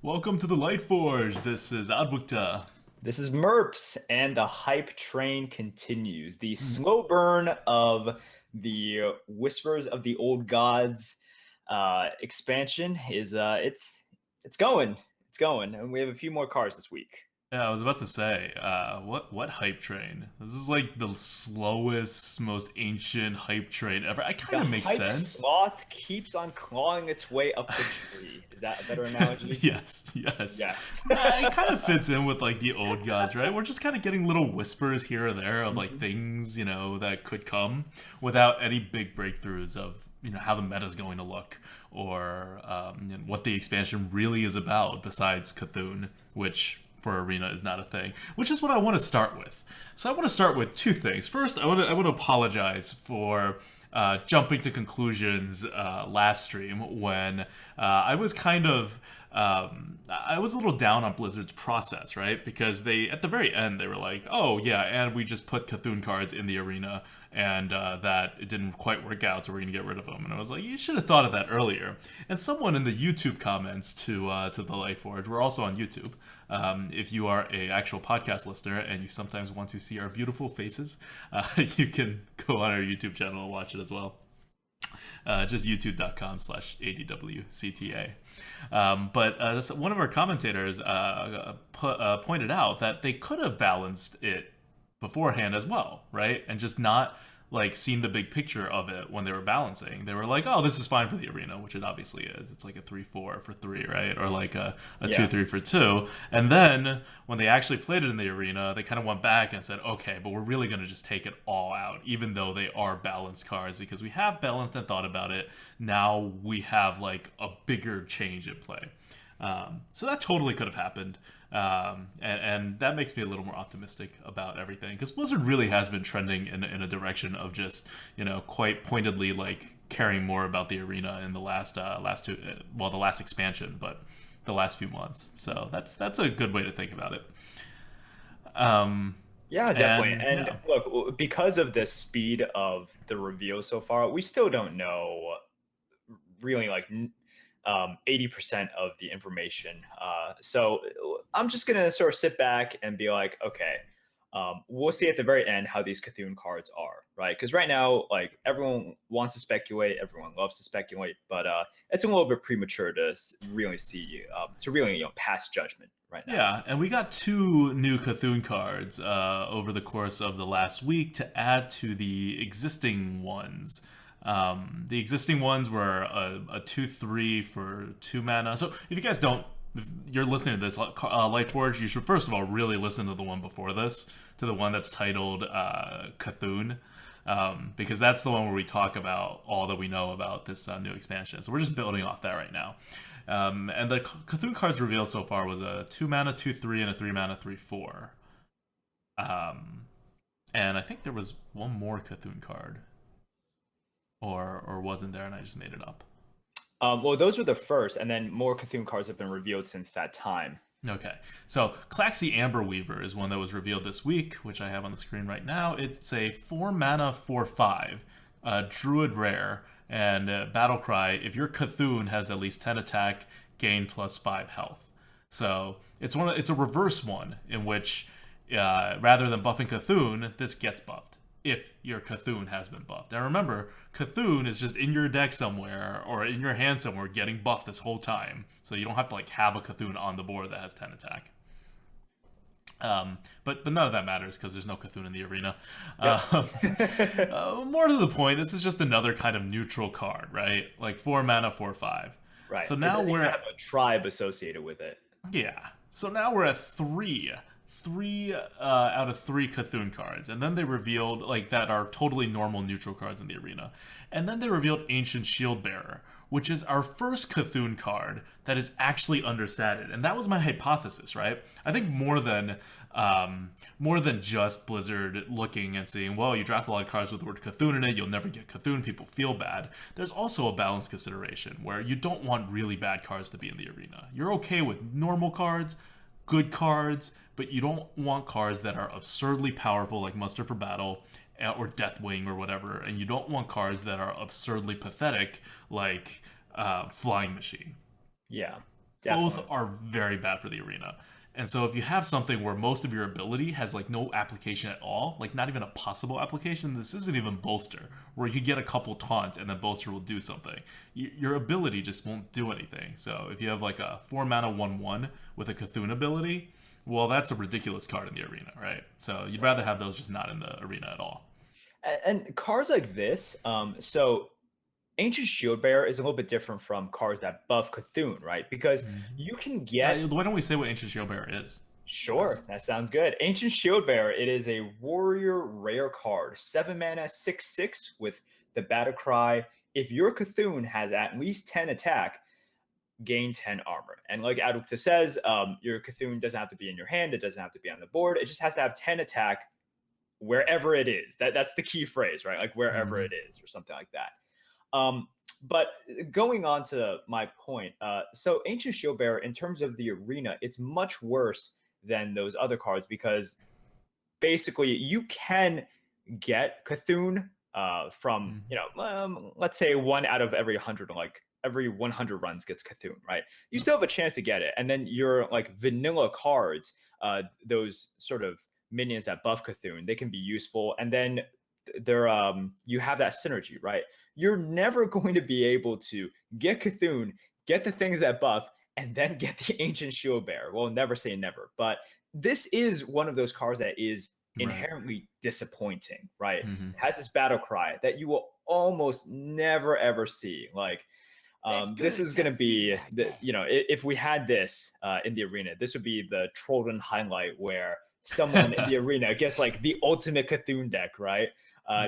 Welcome to the Lightforge. This is ADWCTA. This is Merps, and the hype train continues. The slow burn of the Whispers of the Old Gods expansion is it's going, it's going, and we have a few more cards this week. Yeah, I was about to say, what hype train? This is like the slowest, most ancient hype train ever. It The kind of makes hype sense. sloth keeps on clawing its way up the tree. Is that a better analogy? Yes, yes. Yes. It kind of fits in with like the old gods, right? We're just kind of getting little whispers here or there of like Mhm. things, that could come without any big breakthroughs of how the meta is going to look or what the expansion really is about besides Cthulhu, which for Arena is not a thing, which is what I want to start with. So I want to start with two things. First, I want to apologize for jumping to conclusions last stream when I was kind of I was a little down on Blizzard's process, right? Because they at the very end they were like, "Oh yeah, and we just put Cthulhu cards in the arena, and that it didn't quite work out, so we're gonna get rid of them." And I was like, "You should have thought of that earlier." And someone in the YouTube comments to the Lightforge, we're also on YouTube. If you are a actual podcast listener and you sometimes want to see our beautiful faces, you can go on our YouTube channel and watch it as well. Just youtube.com/ADWCTA. But one of our commentators pointed out that they could have balanced it beforehand as well, right? And just not like seen the big picture of it when they were balancing. They were like, "Oh, this is fine for the arena," which it obviously is. It's like a 3-4 for 3, right? Or like a Yeah. 2-3 for 2. And then when they actually played it in the arena, they kind of went back and said, "Okay, but we're really going to just take it all out, even though they are balanced cards, because we have balanced and thought about it. Now we have like a bigger change in play." So that totally could have happened. And that makes me a little more optimistic about everything, because Blizzard really has been trending in a direction of just quite pointedly like caring more about the arena in the last the last expansion, but the last few months. So that's a good way to think about it. Yeah, definitely. And And yeah. look, because of the speed of the reveal so far, we still don't know really 80% of the information. So I'm just gonna sort of sit back and be like, okay, we'll see at the very end how these Cthulhu cards are, right? Because right now, like everyone wants to speculate, everyone loves to speculate, but it's a little bit premature to really see, to really pass judgment right now. Yeah, and we got two new Cthulhu cards over the course of the last week to add to the existing ones. The existing ones were a 2-3 for 2 mana. So if you guys don't, if you're listening to this, Lightforge, you should first of all really listen to the one before this, to the one that's titled Cthulhu. Because that's the one where we talk about all that we know about this new expansion. So we're just building off that right now. And the Cthulhu cards revealed so far was a 2 mana 2-3 and a 3 mana 3-4. And I think there was one more Cthulhu card, or wasn't there, and I just made it up. Well, those were the first, and then more Cthulhu cards have been revealed since that time. Okay, so Klaxxi Amber Weaver is one that was revealed this week, which I have on the screen right now. It's a 4 mana 4/5, Druid rare, and battle cry. If your Cthulhu has at least 10 attack, gain +5 health. So it's a reverse one in which rather than buffing Cthulhu, this gets buffed if your Cthulhu has been buffed. And remember, Cthulhu is just in your deck somewhere or in your hand somewhere getting buffed this whole time. So you don't have to like have a Cthulhu on the board that has 10 attack. But none of that matters because there's no Cthulhu in the arena. Yep. More to the point, this is just another kind of neutral card, right? Like 4 mana, 4/5. Right. So It now doesn't we're even at have a tribe associated with it. yeah. So now we're at three out of 3 Cthulhu cards, and then they revealed like that are totally normal neutral cards in the arena, and then they revealed Ancient Shieldbearer, which is our first Cthulhu card that is actually understated, and that was my hypothesis, right? I think more than just Blizzard looking and seeing, well, you draft a lot of cards with the word Cthulhu in it, you'll never get Cthulhu, people feel bad. There's also a balance consideration where you don't want really bad cards to be in the arena. You're okay with normal cards, good cards, but you don't want cards that are absurdly powerful like Muster for Battle or Deathwing or whatever, and you don't want cards that are absurdly pathetic like Flying Machine. Yeah. Both Definitely. are very bad for the arena. And so if you have something where most of your ability has like no application at all, like not even a possible application, this isn't even bolster, where you get a couple taunts and then bolster will do something. Your ability just won't do anything. So if you have like a 4 mana 1/1 with a Cthulhu ability, well, that's a ridiculous card in the arena, right? So you'd rather have those just not in the arena at all. And cards like this, so Ancient Shieldbearer is a little bit different from cards that buff Cthulhu, right? Because you can get. Why don't we say what Ancient Shieldbearer is Sure, first? that sounds good. Ancient Shieldbearer, it is a warrior rare card, 7 mana, 6/6 with the battle cry. If your Cthulhu has at least 10 attack, gain 10 armor. And like ADWCTA says, your Cthulhu doesn't have to be in your hand, it doesn't have to be on the board, it just has to have 10 attack wherever it is. That's the key phrase, right? Like wherever Mm, it is, or something like that. But going on to my point, so Ancient Shieldbearer, in terms of the arena, it's much worse than those other cards because basically you can get Cthulhu from, mm, let's say 1 out of every 100, like every 100 runs gets Cthulhu, right? You yep. still have a chance to get it, and then your like vanilla cards, those sort of minions that buff Cthulhu, they can be useful, and then they're you have that synergy, right? You're never going to be able to get Cthulhu, get the things that buff, and then get the Ancient Shield Bearer. Well, never say never, but this is one of those cards that is Right. inherently disappointing, right? It Mm-hmm. has this battle cry that you will almost never ever see. Like, It's this good is going to to see be the, again. if we had this in the arena, this would be the Trollden highlight where someone in the arena gets like the ultimate Cthulhu deck, right?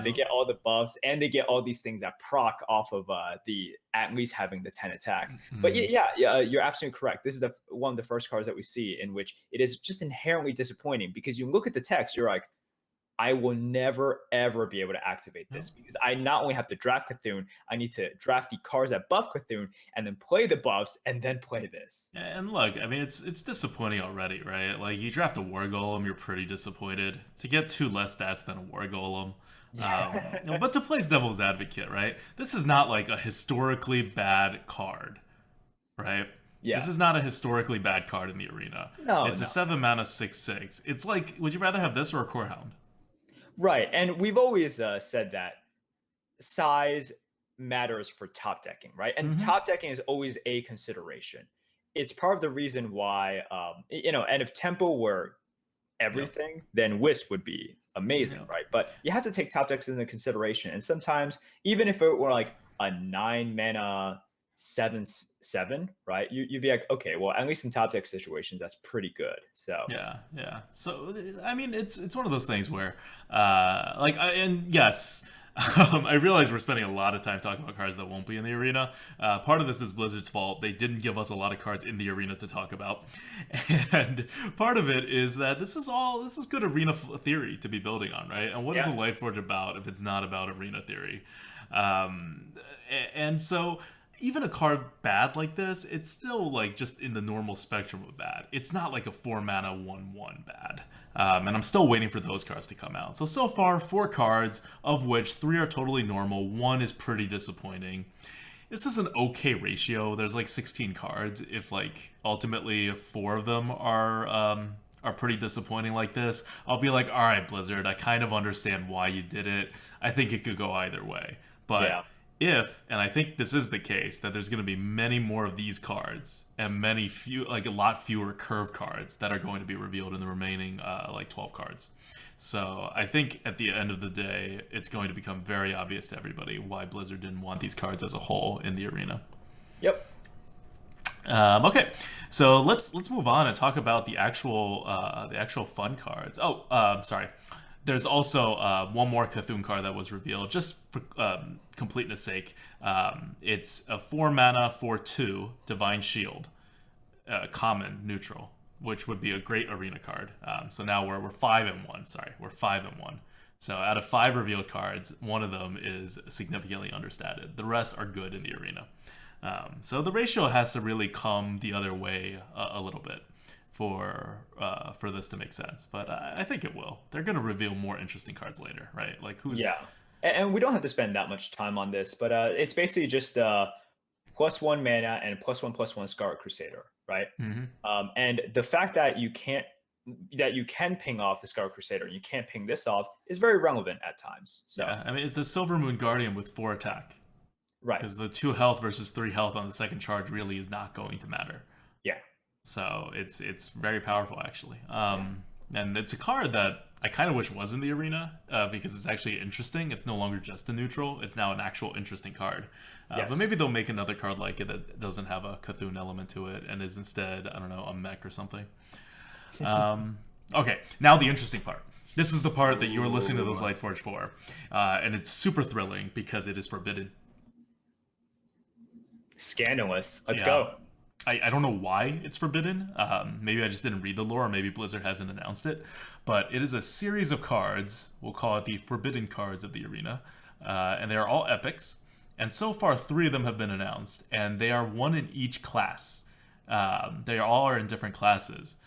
They Yep. get all the buffs and they get all these things that proc off of the at least having the 10 attack. But Mm-hmm. yeah, you're absolutely correct. This is the one of the first cards that we see in which it is just inherently disappointing because you look at the text, you're like, I will never ever be able to activate Yep. this because I not only have to draft Cthulhu, I need to draft the cards that buff Cthulhu and then play the buffs and then play this. And look, I mean, it's disappointing already, right? Like you draft a War Golem, you're pretty disappointed. To get two less stats than a War Golem, Yeah. but to play devil's advocate, right? This is not like a historically bad card, right? This Yeah. is not a historically bad card in the arena. No, It's a no. 7 mana 6/6. It's like, would you rather have this or a Core Hound? Right. And we've always said that size matters for top decking, right? And Mm-hmm. top decking is always a consideration. It's part of the reason why, and if tempo were Yep. everything, then Wisp would be amazing, Yep. right? But you have to take top decks into consideration. And sometimes, even if it were like a 9 mana 7/7, right? You'd be like, okay, well, at least in top deck situations, that's pretty good. So Yeah, yeah. So I mean, it's one of those things where, and yes, I realize we're spending a lot of time talking about cards that won't be in the arena. Part of this is Blizzard's fault; they didn't give us a lot of cards in the arena to talk about, and part of it is that this is good arena theory to be building on, right? And what is a yeah, Lightforge about if it's not about arena theory? Um, and so even a card bad like this, it's still like just in the normal spectrum of bad. It's not like a 4 mana 1/1 bad. And I'm still waiting for those cards to come out. So far, 4 cards, of which 3 are totally normal, 1 is pretty disappointing. This is an okay ratio. There's like 16 cards. If like ultimately 4 of them are pretty disappointing like this, I'll be like, all right, Blizzard, I kind of understand why you did it. I think it could go either way. But yeah. if, and I think this is the case, that there's going to be many more of these cards and like a lot fewer curve cards that are going to be revealed in the remaining like 12 cards. So I think at the end of the day, it's going to become very obvious to everybody why Blizzard didn't want these cards as a whole in the arena. Yep. Okay, so let's move on and talk about the actual fun cards. Oh, sorry. There's also one more Cthulhu card that was revealed, just for completeness sake. It's a 4 mana 4/2 Divine Shield, common neutral, which would be a great arena card. So now we're 5-1. Sorry, we're 5-1. So out of 5 revealed cards, one of them is significantly understated. The rest are good in the arena. So the ratio has to really come the other way a little bit for this to make sense. But I think it will. They're going to reveal more interesting cards later, right? Like who's Yeah. And we don't have to spend that much time on this, but it's basically just +1 mana and +1/+1 Scarlet Crusader, right? Hmm. And the fact that you can ping off the Scarlet Crusader and you can't ping this off is very relevant at times. So Yeah, I mean, it's a Silver Moon Guardian with 4 attack. right, Because the 2 health versus 3 health on the second charge really is not going to matter. yeah, So it's very powerful, actually. And it's a card that I kind of wish was in the arena because it's actually interesting. It's no longer just a neutral. It's now an actual interesting card. yes. But maybe they'll make another card like it that doesn't have a Cthulhu element to it and is instead, I don't know, a mech or something. Okay, now the interesting part. This is the part that you were listening to this Lightforge for. And it's super thrilling because it is forbidden. Scandalous. Let's Yeah. go. I don't know why it's forbidden. Maybe I just didn't read the lore, or maybe Blizzard hasn't announced it. But it is a series of cards. We'll call it the forbidden cards of the arena. And they are all epics. And so far, 3 of them have been announced. And they are one in each class. They all are in different classes.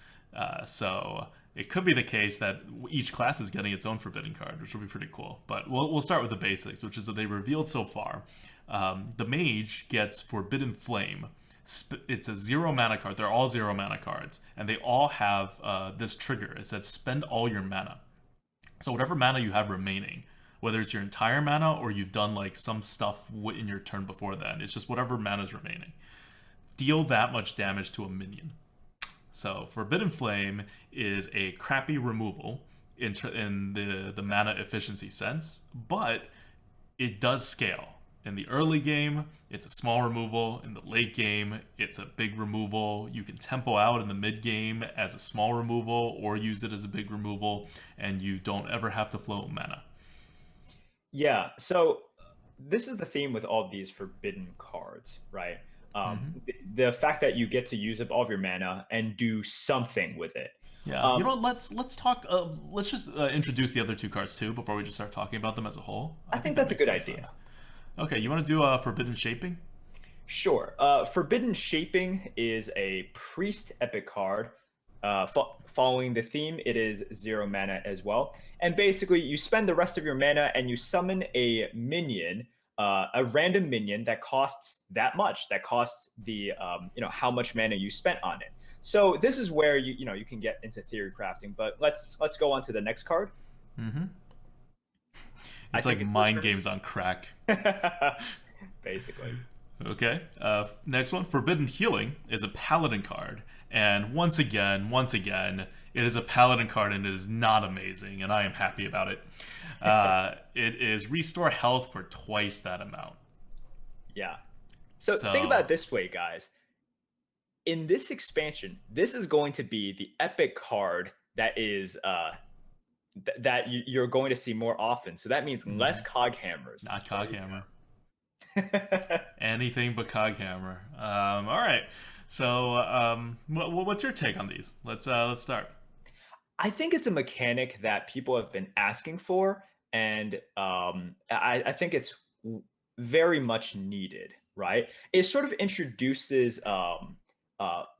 So it could be the case that each class is getting its own forbidden card, which will be pretty cool. But we'll start with the basics, which is what they revealed so far. The Mage gets Forbidden Flame. It's a 0 mana card. They're all 0 mana cards. And they all have this trigger. It says spend all your mana. So whatever mana you have remaining, whether it's your entire mana or you've done like some stuff in your turn before that, it's just whatever mana is remaining. Deal that much damage to a minion. So Forbidden Flame is a crappy removal in the mana efficiency sense, but it does scale. In the early game, it's a small removal. In the late game, it's a big removal. You can tempo out in the mid game as a small removal or use it as a big removal, and you don't ever have to float mana. Yeah. So this is the theme with all of these forbidden cards, right? The fact that you get to use up all of your mana and do something with it. Yeah, you know what? Let's talk. Let's just introduce the other 2 cards too before we just start talking about them as a whole. I think that's a makes good more idea. sense. Okay, you want to do Forbidden Shaping? Sure. Forbidden Shaping is a priest epic card. Following the theme, it is 0 mana as well. And basically, you spend the rest of your mana and you summon a minion, a random minion that costs that much. That costs the how much mana you spent on it. So this is where you can get into theory crafting. But let's go on to the next card. Mm-hmm. It's like mind games on crack. Basically. Okay. Next one, Forbidden Healing, is a Paladin card. And once again, it is a Paladin card and it is not amazing, and I am happy about it. It is restore health for twice that amount. Yeah. So think about it this way, guys. In this expansion, this is going to be the epic card that is that you're going to see more often. So that means less cog hammers. Not cog hammer. Anything but cog hammer. All right. So what's your take on these? Let's start. I think it's a mechanic that people have been asking for, and I think it's very much needed. Right? It sort of introduces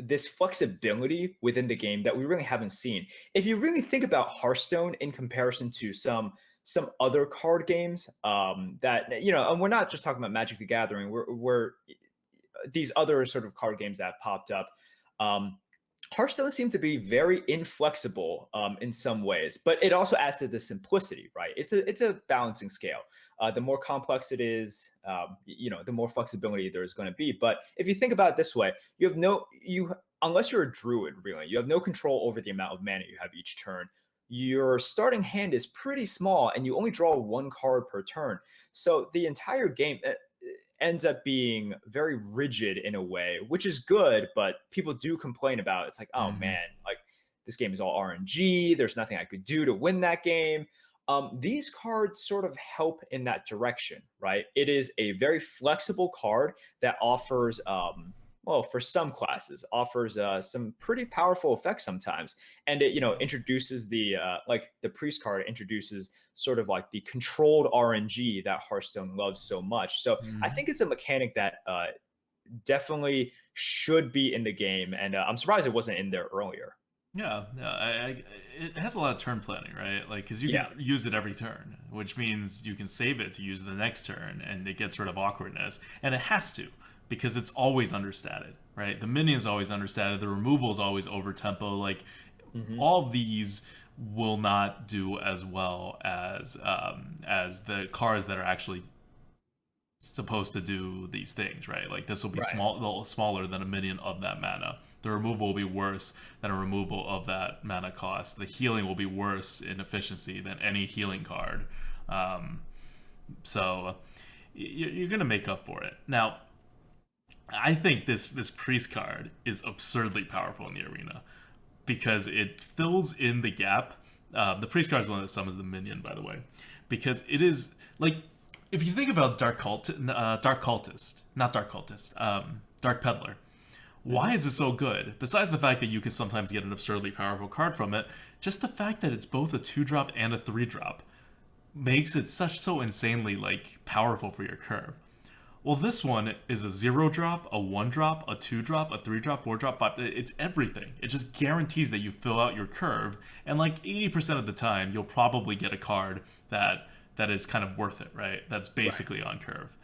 this flexibility within the game that we really haven't seen. If you really think about Hearthstone in comparison to some other card games that and we're not just talking about Magic the Gathering, we're these other sort of card games that have popped up. Hearthstone seemed to be very inflexible in some ways, but it also adds to the simplicity, right? It's a balancing scale. The more complex it is, the more flexibility there is going to be. But if you think about it this way, unless you're a druid, really, you have no control over the amount of mana you have each turn. Your starting hand is pretty small, and you only draw 1 card per turn. So the entire game ends up being very rigid in a way, which is good, but people do complain about it. It's like, oh man, like this game is all RNG. There's nothing I could do to win that game. These cards sort of help in that direction, right? It is a very flexible card that offers, for some classes, offers some pretty powerful effects sometimes. And it, introduces the priest card introduces sort of like the controlled RNG that Hearthstone loves so much. So I think it's a mechanic that definitely should be in the game. And I'm surprised it wasn't in there earlier. Yeah, it has a lot of turn planning, right? Like, because you can use it every turn, which means you can save it to use the next turn, and it gets rid of awkwardness. And it has to, because it's always understated, right? The minion's always understated, the removal is always over tempo. Like Hmm. all these will not do as well as the cards that are actually supposed to do these things, right? Like this will be Right. smaller than a minion of that mana. The removal will be worse than a removal of that mana cost. The healing will be worse in efficiency than any healing card. Um, so you're gonna make up for it. Now, I think this priest card is absurdly powerful in the arena because it fills in the gap. The priest card is one that summons the minion, by the way, because it is like if you think about dark cultist, not dark cultist, dark peddler. Hmm. Why is it so good? Besides the fact that you can sometimes get an absurdly powerful card from it, just the fact that it's both a 2-drop and a 3-drop makes it so insanely like powerful for your curve. Well, this one is a 0-drop, a 1-drop, a 2-drop, a 3-drop, 4-drop, 5. It's everything. It just guarantees that you fill out your curve, and like 80% of the time, you'll probably get a card that is kind of worth it, right? That's Right. basically on curve,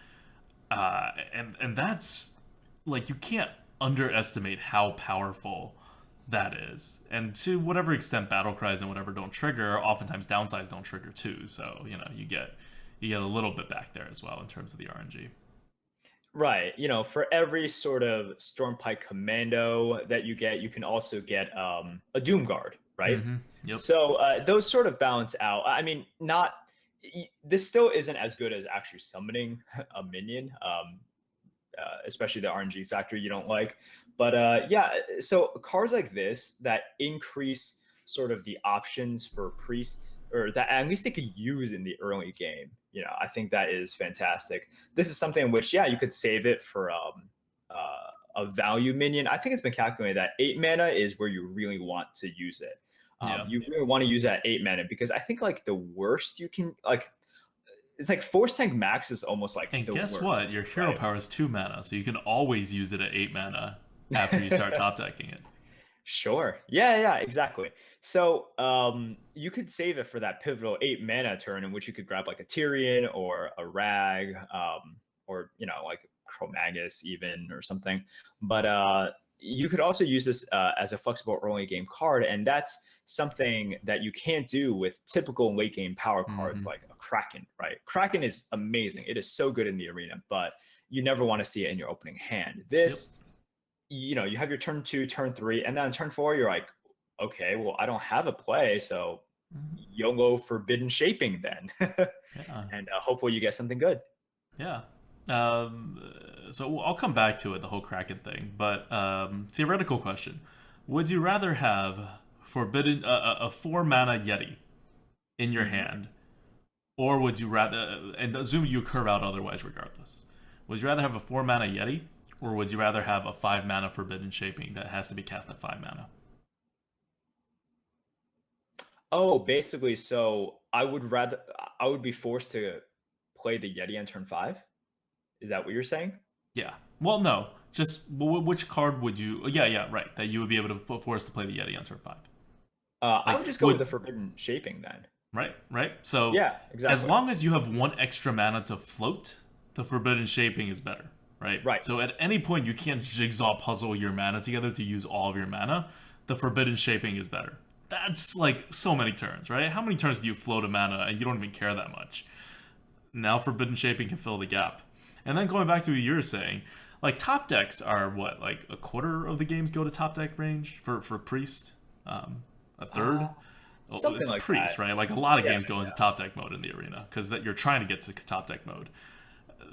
and that's like you can't underestimate how powerful that is. And to whatever extent battle cries and whatever don't trigger, oftentimes downsides don't trigger too. So you get a little bit back there as well in terms of the RNG. Right. For every sort of Stormpike commando that you get, you can also get a Doom Guard, right? Mm-hmm. Yep. So those sort of balance out. I mean, not this still isn't as good as actually summoning a minion, especially the RNG factor you don't like. But yeah, so cards like this that increase sort of the options for priests, or that at least they could use in the early game. I think that is fantastic. This is something in which, yeah, you could save it for a value minion. I think it's been calculated that 8 mana is where you really want to use it. Yeah. You really want to use that 8 mana because I think like the worst you can like, it's like Force Tank Max is almost like And the guess what? worst, Your hero right? power is 2 mana, so you can always use it at 8 mana after you start top decking it. Sure. Yeah, yeah, exactly. So, you could save it for that pivotal 8 mana turn in which you could grab like a Tyrion or a Rag, or like Chromagus even or something. But you could also use this as a flexible early game card, and that's something that you can't do with typical late game power cards Mm-hmm. like a Kraken, right? Kraken is amazing. It is so good in the arena, but you never want to see it in your opening hand. Yep. You have your turn 2, turn 3, and then on turn 4, you're like, okay, well, I don't have a play, so Mm-hmm. YOLO Forbidden Shaping then. Yeah. And hopefully you get something good. Yeah. So I'll come back to it, the whole Kraken thing. But theoretical question: would you rather have forbidden a 4 mana Yeti in your Mhm. hand, or would you rather, and assume you curve out otherwise regardless, would you rather have a 4 mana Yeti, or would you rather have a 5 mana Forbidden Shaping that has to be cast at 5 mana? Oh, basically, so I would be forced to play the Yeti on turn 5? Is that what you're saying? Yeah. Well, no. Just which card would you? Yeah, yeah, right. That you would be able to put force to play the Yeti on turn 5. I Like would just go with would the Forbidden Shaping then. right, right. So Yeah, as exactly. long as you have 1 extra mana to float, the Forbidden Shaping is better, right? Right. So at any point you can't jigsaw puzzle your mana together to use all of your mana. The Forbidden Shaping is better. That's like so many turns, right? How many turns do you float a mana and you don't even care that much? Now Forbidden Shaping can fill the gap. And then going back to what you were saying, like top decks are what, like a quarter of the games go to top deck range for priest, a Uh, third. Oh, Something it's like that. priest, right? Like a lot of Yeah, games go into yeah. top deck mode in the arena because that you're trying to get to top deck mode.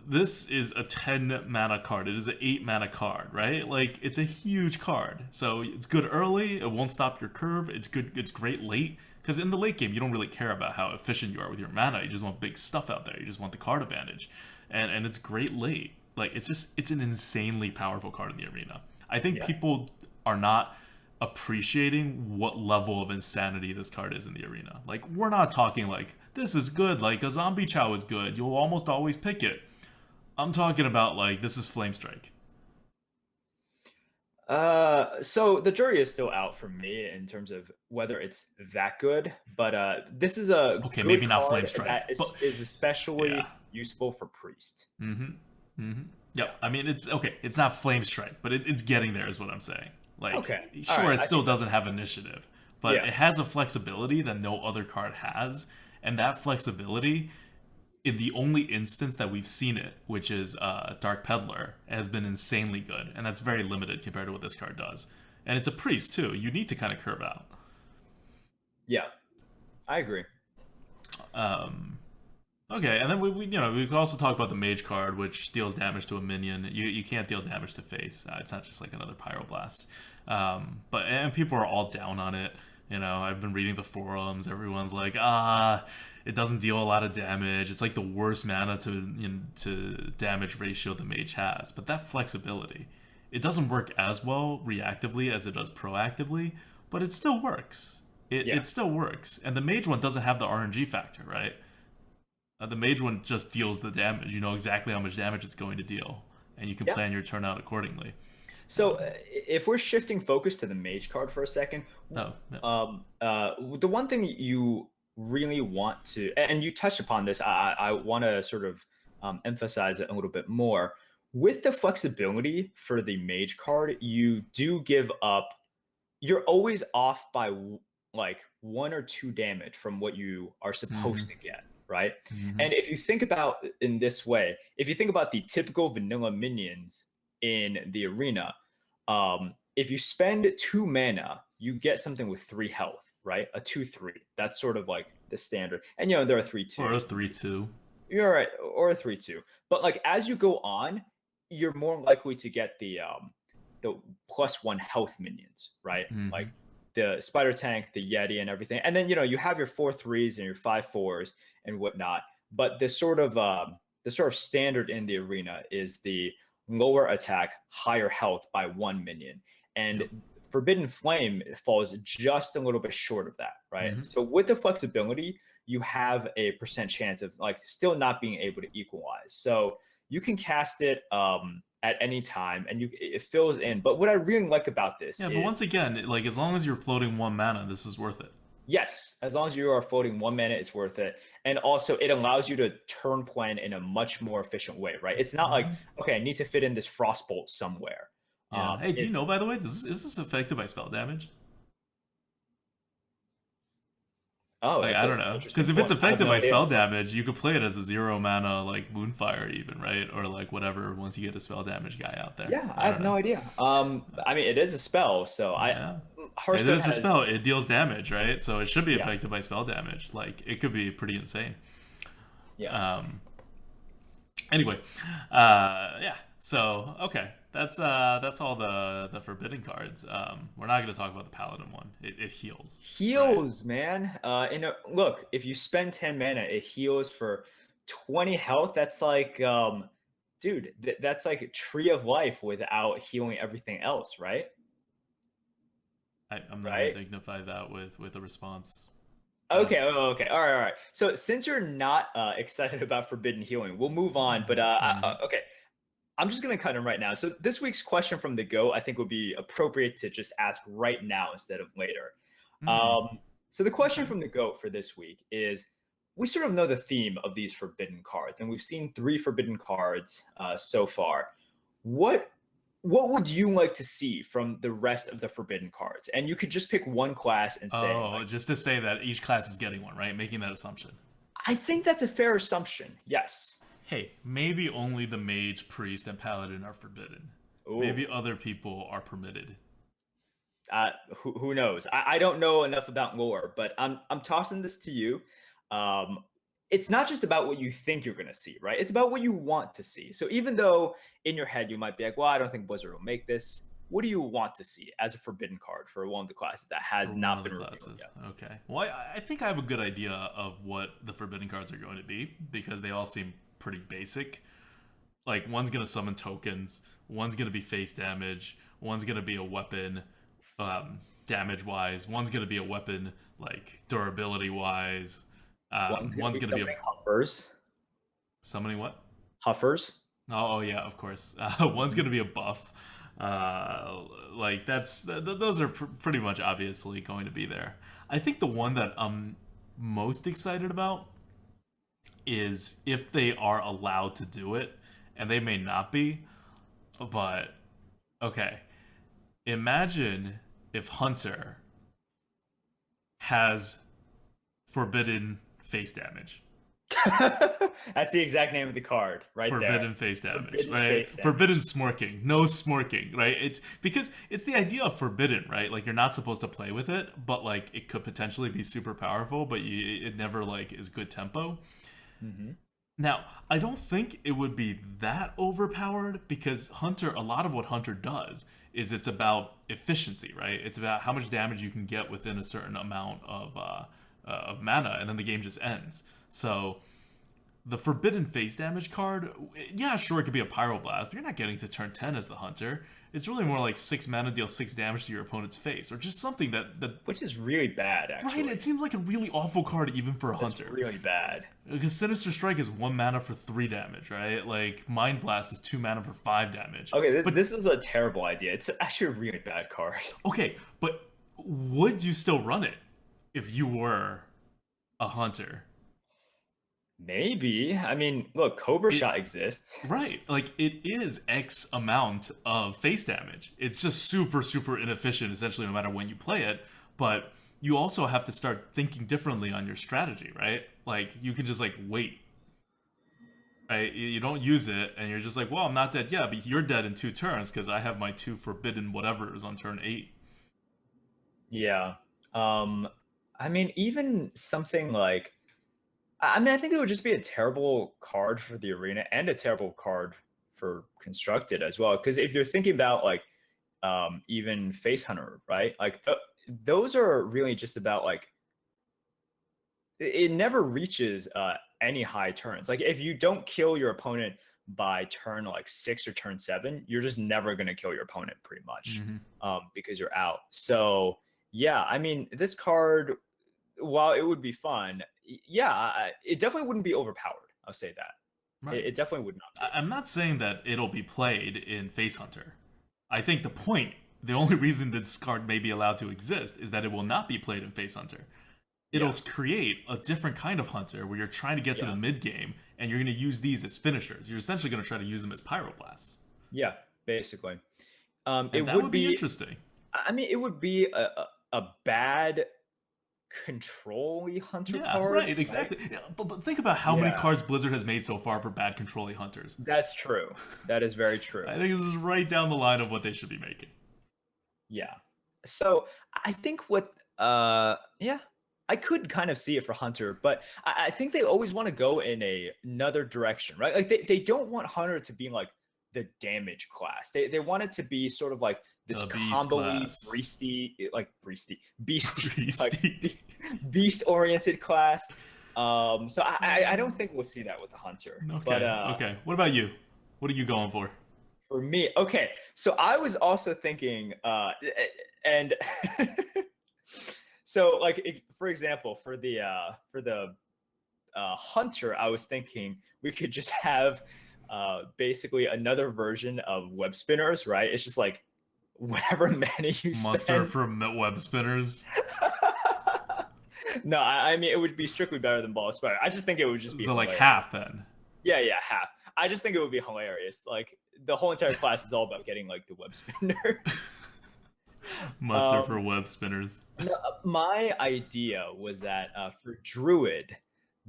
This is a 10 mana card. It is an 8 mana card, right? Like it's a huge card. So it's good early. It won't stop your curve. It's good. It's great late because in the late game you don't really care about how efficient you are with your mana. You just want big stuff out there. You just want the card advantage, and it's great late. Like it's an insanely powerful card in the arena. I think Yeah. people are not appreciating what level of insanity this card is in the arena. Like we're not talking like this is good, like a zombie chow is good. You'll almost always pick it. I'm talking about like this is Flame Strike. So the jury is still out for me in terms of whether it's that good, but this is a Okay, good maybe not Flame card Strike, that but is yeah. especially useful for priest. Mm-hmm. Mm-hmm. Yep. I mean, it's okay. It's not Flame Strike, but it's getting there, is what I'm saying. Like, Okay. All sure, right. it I still think that's doesn't have initiative, but yeah. it has a flexibility that no other card has, and that flexibility, in the only instance that we've seen it, which is Dark Peddler, has been insanely good, and that's very limited compared to what this card does. And it's a priest too. You need to kind of curve out. Yeah. I agree. Um, Okay, and then we could also talk about the mage card, which deals damage to a minion. You can't deal damage to face. It's not just like another pyroblast. And people are all down on it. I've been reading the forums. Everyone's like, it doesn't deal a lot of damage. It's like the worst mana to damage ratio the mage has. But that flexibility, it doesn't work as well reactively as it does proactively, but it still works. It Yeah. it still works, and the mage one doesn't have the RNG factor, right? The mage one just deals the damage. You know exactly how much damage it's going to deal, and you can Yeah. plan your turn out accordingly. So if we're shifting focus to the mage card for a second, No, no. the one thing you really want to, and you touched upon this, I want to sort of emphasize it a little bit more. With the flexibility for the mage card, you do give up. You're always off by like 1 or 2 damage from what you are supposed Mm-hmm. to get, right? Mm-hmm. And if you think about in this way, if you think about the typical vanilla minions in the arena, if you spend 2 mana, you get something with 3 health, right? A 2/3. That's sort of like the standard. And there are three Or a twos. 3/2. You're right, or a 3/2. But like as you go on, you're more likely to get the +1 health minions, right? Mm-hmm. Like the spider tank, the yeti, and everything. And then you have your 4/3s and your 5/4s and whatnot. But the sort of standard in the arena is the lower attack, higher health by 1 minion. And Yep. Forbidden Flame falls just a little bit short of that, right? Mm-hmm. So with the flexibility, you have a percent chance of like still not being able to equalize. So you can cast it at any time, and it fills in. But what I really like about this Yeah, but is once again, like as long as you're floating 1 mana, this is worth it. yes, as long as you are floating 1 mana, it's worth it. And also, it allows you to turn plan in a much more efficient way, right? It's not like Mm-hmm. okay, I need to fit in this frostbolt somewhere. Yeah. Hey, do you It's know, by the way, is this affected by spell damage? oh, Like, that's I an don't know, interesting because if it's point. I have affected no by idea. spell damage, you could play it as a 0 mana like Moonfire, even, right? Or like whatever. Once you get a spell damage guy out there, Yeah, I I have don't know. no idea. I mean, it is a spell, so Yeah. It Hearthstone is a has spell. It deals damage, right? So it should be yeah, affected by spell damage. Like it could be pretty insane. yeah. Um. Anyway, yeah. So okay, that's all the forbidden cards. We're not going to talk about the paladin one. It heals, right? Heals, man. Look, if you spend 10 mana, it heals for 20 health. That's like, dude, that's like Tree of Life without healing everything else, right? I'm not going Right? to dignify that with a response. Okay, That's. okay, all right, all right. So since you're not excited about Forbidden Healing, we'll move on. But Mm-hmm. okay, I'm just gonna cut him right now. So this week's question from the Go, I think would be appropriate to just ask right now instead of later. Mm, So the question okay. from the GOAT for this week is we sort of know the theme of these forbidden cards, and we've seen 3 forbidden cards so far. What what would you like to see from the rest of the forbidden cards? And you could just pick one class and say, Oh, like, just to say that each class is getting one, right? Making that assumption. I think that's a fair assumption. Yes. Hey, maybe only the mage, priest, and paladin are forbidden. Ooh. Maybe other people are permitted. Who knows? I don't know enough about lore, but I'm tossing this to you. Um, it's not just about what you think you're going to see, right? It's about what you want to see. So even though in your head you might be like, "Well, I don't think Blizzard will make this," what do you want to see as a forbidden card for one of the classes that For has one not of the been revealed classes. yet? Okay. Well, I think I have a good idea of what the forbidden cards are going to be because they all seem pretty basic. Like, one's going to summon tokens, one's going to be face damage, one's going to be a weapon damage wise, one's going to be a weapon like durability wise, One's going to one's be going to be a summoning huffers. summoning what? Huffers. Oh yeah, of course. One's Mhm. gonna be a buff. Like those are pretty much obviously going to be there. I think the one that I'm most excited about is if they are allowed to do it, and they may not be, but okay. Imagine if Hunter has forbidden face damage. That's the exact name of the card right Forbidden there. face damage, Forbidden right? face damage. Forbidden smorking, no smorking, right? It's because it's the idea of forbidden, right? Like you're not supposed to play with it, but like it could potentially be super powerful, but it never like is good tempo. Hmm. Now, I don't think it would be that overpowered because Hunter, a lot of what Hunter does is it's about efficiency, right? It's about how much damage you can get within a certain amount of mana, and then the game just ends. So the Forbidden Face damage card, yeah, sure, it could be a Pyroblast, but you're not getting to turn 10 as the Hunter. It's really more like 6 mana, deal 6 damage to your opponent's face, or just something that Which is really bad, actually. right, it seems like a really awful card even for a That's Hunter. really bad. Because Sinister Strike is 1 mana for 3 damage, right? Like, Mind Blast is 2 mana for 5 damage. Okay, But, this is a terrible idea. It's actually a really bad card. okay, but would you still run it if you were a Hunter? Maybe. I mean, look, Cobra Shot exists. Right, like it is X amount of face damage. It's just super, super inefficient, essentially, no matter when you play it. But you also have to start thinking differently on your strategy, right? Like you can just like wait, right? You don't use it, and you're just like, well, I'm not dead yet, but you're dead in 2 turns because I have my 2 forbidden whatever's on turn 8. Yeah. Um, I mean, even something like I mean, I think it would just be a terrible card for the arena and a terrible card for constructed as well. Because if you're thinking about like even Face Hunter, right? Like those are really just about like it never reaches any high turns. Like if you don't kill your opponent by turn like 6 or turn 7, you're just never gonna kill your opponent pretty much Mm-hmm. because you're out. So yeah, I mean this card, while it would be fun, yeah, it definitely wouldn't be overpowered. I'll say that. Right. It definitely would not be. I'm not saying that it'll be played in Face Hunter. I think the only reason this card may be allowed to exist is that it will not be played in Face Hunter. It'll Yeah, create a different kind of Hunter where you're trying to get to yeah, the mid game and you're going to use these as finishers. You're essentially going to try to use them as Pyroblasts. yeah. Basically, it And that would would be be. interesting. I mean, it would be a bad control-y hunter Yeah, card, right, right? exactly. Yeah, but think about how many Yeah, cards Blizzard has made so far for bad controlling Hunters. that's true. That is very true. I think this is right down the line of what they should be making. Yeah. So I think what yeah, I could kind of see it for Hunter, but I think they always want to go in another direction, right? Like they don't want Hunter to be like the damage class. They want it to be sort of like this The Beast combo-y, class. beastie, like Beastie. beast-oriented class. So I don't think we'll see that with the Hunter. But Okay, okay. What about you? What are you going for? for me, okay. So I was also thinking, and so like for example, for the Hunter, I was thinking we could just have basically another version of web spinners, right? It's just like whatever mana you Muster spend. from web spinners. No, I mean it would be strictly better than Ball of Fire. I just think it would just be So like hilarious. half then. Yeah, yeah, half. I just think it would be hilarious. Like the whole entire class is all about getting like the web spinner. Muster for web spinners. No, my idea was that for Druid,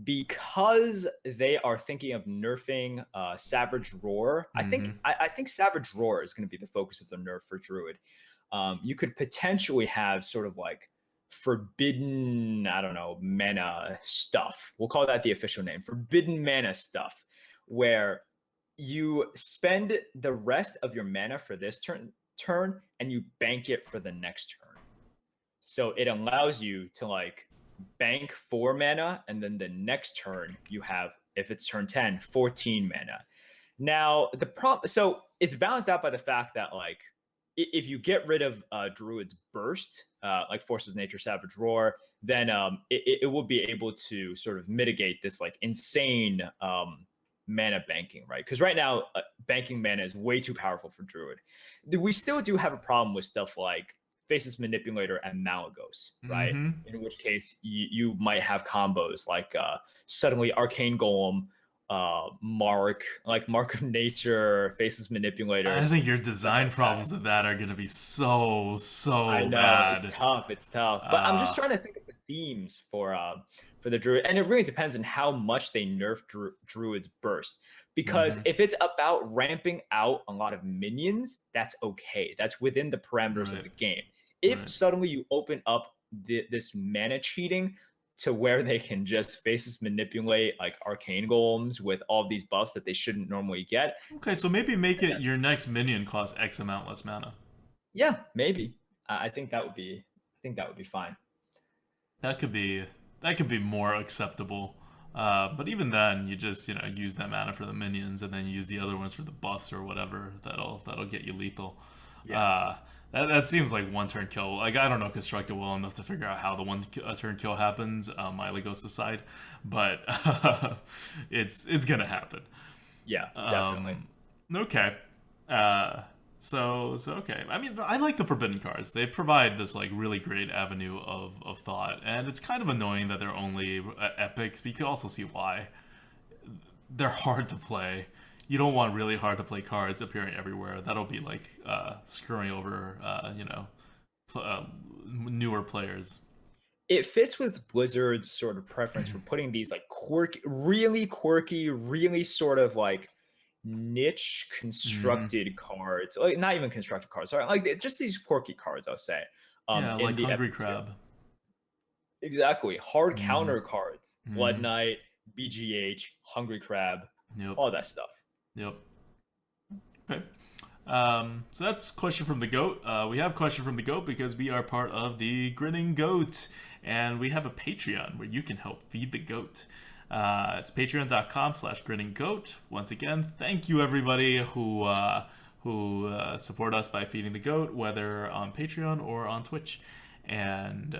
because they are thinking of nerfing Savage Roar, Mm-hmm. I think Savage Roar is going to be the focus of the nerf for Druid. You could potentially have sort of like forbidden, I don't know, mana stuff. We'll call that the official name, forbidden mana stuff, where you spend the rest of your mana for this turn and you bank it for the next turn. So it allows you to like bank 4 mana, and then the next turn you have, if it's turn 10, 14 mana. Now the problem, so it's balanced out by the fact that like if you get rid of Druid's Burst, like Force of Nature, Savage Roar, then it will be able to sort of mitigate this like insane mana banking, right? Because right now banking mana is way too powerful for Druid. We still do have a problem with stuff like Faceless Manipulator and Malagos, right? Mm-hmm. In which case you might have combos like suddenly Arcane Golem mark of nature, faceless I manipulators, think your stuff design like that. problems with that are gonna be so I know it's bad. tough. It's tough, but I'm just Uh, trying to think of the themes for the druid, and it really depends on how much they nerf druid's burst. Because mhm, if it's about ramping out a lot of minions, that's okay. That's within the parameters of right, the game. If right. suddenly you open up this mana cheating to where they can just faces manipulate like arcane golems with all of these buffs that they shouldn't normally get, Okay, so maybe make it your next minion costs X amount less mana. yeah, maybe. I think that would be. I think that would be fine. That could be more acceptable. But even then, you just use that mana for the minions, and then you use the other ones for the buffs or whatever. That'll get you lethal. Yeah. Uh, that seems like one turn kill. Like I don't know Constructed well enough to figure out how the turn kill happens. Miley goes aside, but it's gonna happen. Yeah, definitely. Um, okay. Uh, so okay. I mean, I like the Forbidden cards. They provide this like really great avenue of thought, and it's kind of annoying that they're only epics. But you can also see why. They're hard to play. You don't want really hard to play cards appearing everywhere. That'll be like screwing over, pl- uh, newer players. It fits with Blizzard's sort of preference for putting these like quirky, really sort of like niche Hmm. constructed cards. Like not even constructed cards, sorry, like just these quirky cards, I'll say. Yeah, In like the Hungry epic tier. Crab. Exactly. Hard Hmm. counter cards. Blood Hmm. Knight, BGH, Hungry Crab, Yep. all that stuff. Yep. Okay. So that's question from the goat. We have question from the goat because we are part of the Grinning Goat, and we have a Patreon where you can help feed the goat. It's patreon.com/grinning goat. Once again, thank you everybody who support us by feeding the goat, whether on Patreon or on Twitch. And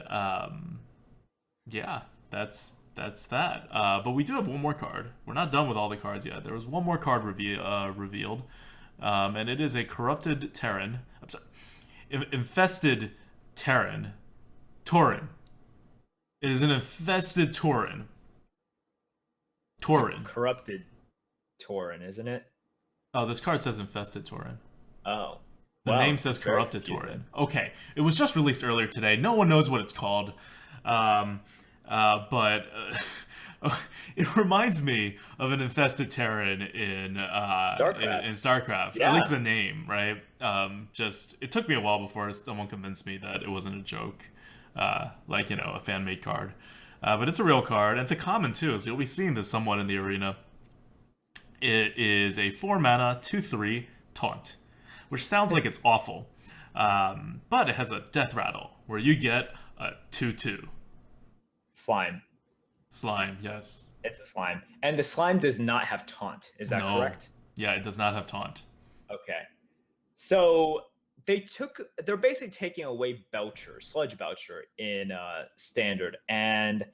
yeah, that's that. But we do have one more card. We're not done with all the cards yet. There was one more card revealed, and it is a corrupted Terran. I'm sorry, infested Terran. Tauren. It is an infested Tauren. It's a Tauren. corrupted Tauren, isn't it? Oh, this card says infested Tauren. Oh. The name Wow, says very corrupted confusing. Tauren. Okay, it was just released earlier today. No one knows what it's called, um, but it reminds me of an infested Terran in StarCraft. StarCraft. At least Yeah. the name, right? Just it took me a while before someone convinced me that it wasn't a joke, like a fan made card. But it's a real card, and it's a common too, so you'll be seeing this somewhat in the arena. It is a 4 mana 2/3 taunt, which sounds like it's awful, but it has a death rattle where you get a 2/2 Slime. slime. Yes, It's a slime. And the slime does not have taunt. Is that no, correct? yeah, it does not have taunt. Okay. So they're basically taking away Belcher, Sludge Belcher in standard. And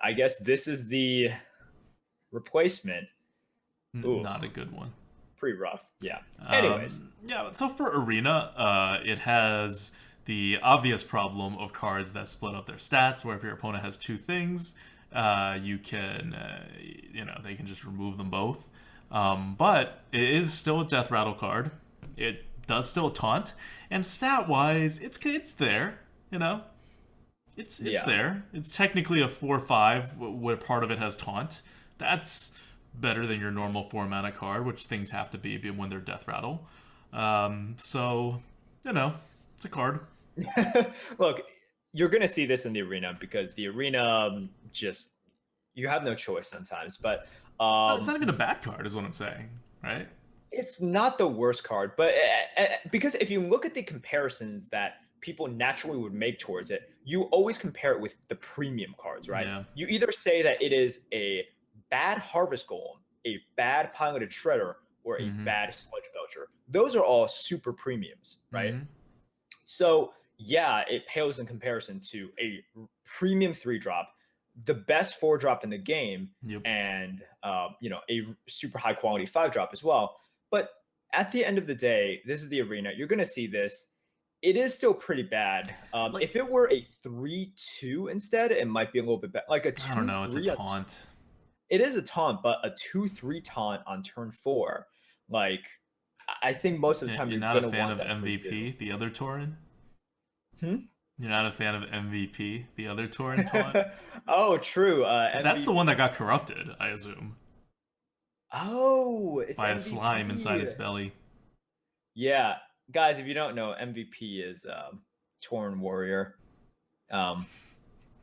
I guess this is the replacement. Ooh, Not a good one. pretty rough. Yeah. Anyways, Yeah, so for arena, it has the obvious problem of cards that split up their stats. Where if your opponent has two things, you can, they can just remove them both. But it is still a death rattle card. It does still taunt, and stat wise, it's there. You know, it's yeah. there. It's technically a 4/5 where part of it has taunt. That's better than your normal 4 mana card, which things have to be when they're death rattle. So it's a card. Look, you're gonna see this in the arena because the arena just you have no choice sometimes. But It's not even a bad card, is what I'm saying, right? it's not the worst card, but because if you look at the comparisons that people naturally would make towards it, you always compare it with the premium cards, right? Yeah. You either say that it is a bad Harvest Golem, a bad Piloted Shredder, or a Mm-hmm. bad Sludge Belcher. Those are all super premiums, right? Mm-hmm. So yeah, it pales in comparison to a premium 3 drop, the best 4 drop in the game, Yep. and a super high quality 5 drop as well. But at the end of the day, this is the arena. You're gonna see this. It is still pretty bad. Like If it were a 3/2 instead, it might be a little bit better. Like a I don't two know. It's a three. taunt. it is a taunt, but a 2/3 taunt on turn 4, like I think most of the time You're you're not a gonna fan want of that 3/2. MVP, the other Tauren? Hmm? You're not a fan of MVP, the other Tauren taunt? Oh, true. That's the MVP. one that got corrupted, I assume, Oh, it's by a slime inside MVP. its belly. Yeah, guys, if you don't know, MVP is Torn Warrior. Um,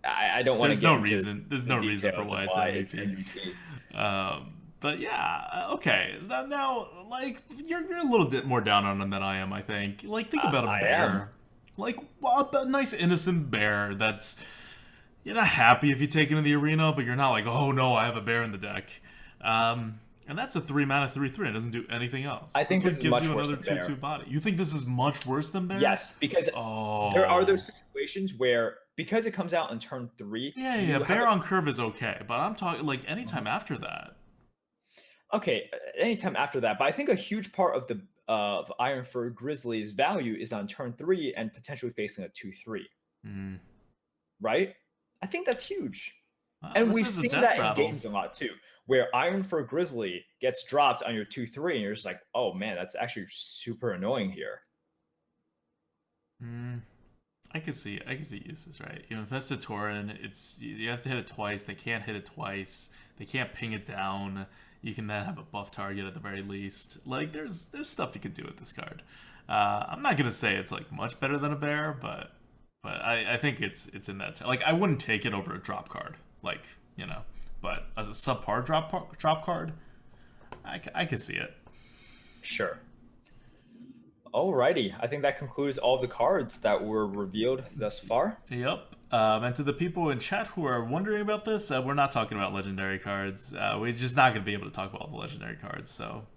I don't want to There's get no into reason. There's the no reason for details of why it's why it's MVP. MVP. But yeah, okay. Now, like, you're a little bit more down on him than I am. I think. Like, think about a I am. bear. Like, well, a nice innocent bear that's you're not happy if you take it in the arena, but you're not like, oh no, I have a bear in the deck. And that's a 3 mana 3/3. It doesn't do anything else. I This think one this is gives much you worse another than 2/2 Bear. body. You think this is much worse than bear? Yes, because there are Oh. those situations where because it comes out on turn 3, Yeah. you have Bear a, on curve is okay, but I'm talking like anytime after that. okay, anytime after that. But I think a huge part of the of Ironfur Grizzly's value is on turn 3 and potentially facing a 2/3, Mm. right? I think that's huge. And This we've is a seen death that in rattle. games a lot too, where Ironfur Grizzly gets dropped on your 2/3, and you're just like, oh man, that's actually super annoying here. I can see uses, right? You invest a Tauren, you have to hit it twice. They can't hit it twice. They can't ping it down. You can then have a buff target at the very least. Like there's stuff you can do with this card. I'm not gonna say it's like much better than a bear, but I think it's in that like I wouldn't take it over a drop card, like but as a subpar drop card, I could see it. Sure. Alrighty, I think that concludes all the cards that were revealed thus far. Yep. And to the people in chat who are wondering about this, we're not talking about legendary cards. We're just not going to be able to talk about all the legendary cards. So,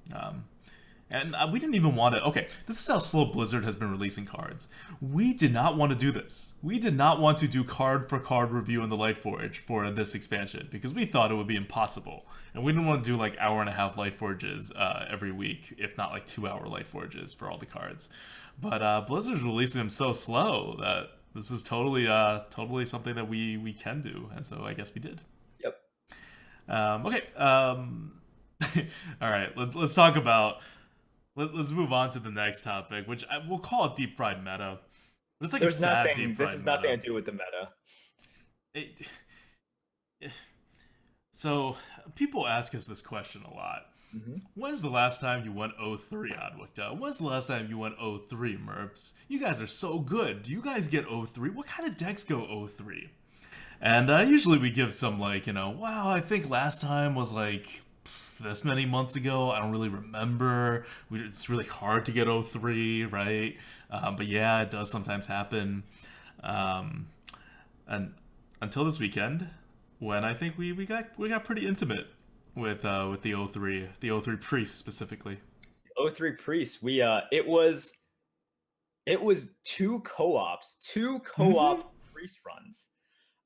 and we didn't even want to. Okay, this is how slow Blizzard has been releasing cards. We did not want to do this. We did not want to do card for card review in the Lightforge for this expansion because we thought it would be impossible. And we didn't want to do like hour-and-a-half Lightforges every week, if not like 2-hour Lightforges for all the cards. But Blizzard's releasing them so slow that this is totally something that we can do, and so I guess we did. Yep. Okay. All right. Let's talk about. Let's move on to the next topic, which we'll call it deep fried meta. But it's like There's a sad nothing. deep fried This has meta. nothing to do with the meta. So people ask us this question a lot. Mm-hmm. When's the last time you went 0-3 ADWCTA? When's the last time you went 0-3 Merps? You guys are so good. Do you guys get 0-3? What kind of decks go 0-3? And usually we give some like, wow, I think last time was like this many months ago. I don't really remember. It's really hard to get 0-3, right? But yeah, it does sometimes happen. And until this weekend, when I think we got pretty intimate with the 0-3, the 0-3 priest specifically. 0-3 priest. We it was two co-ops priest runs.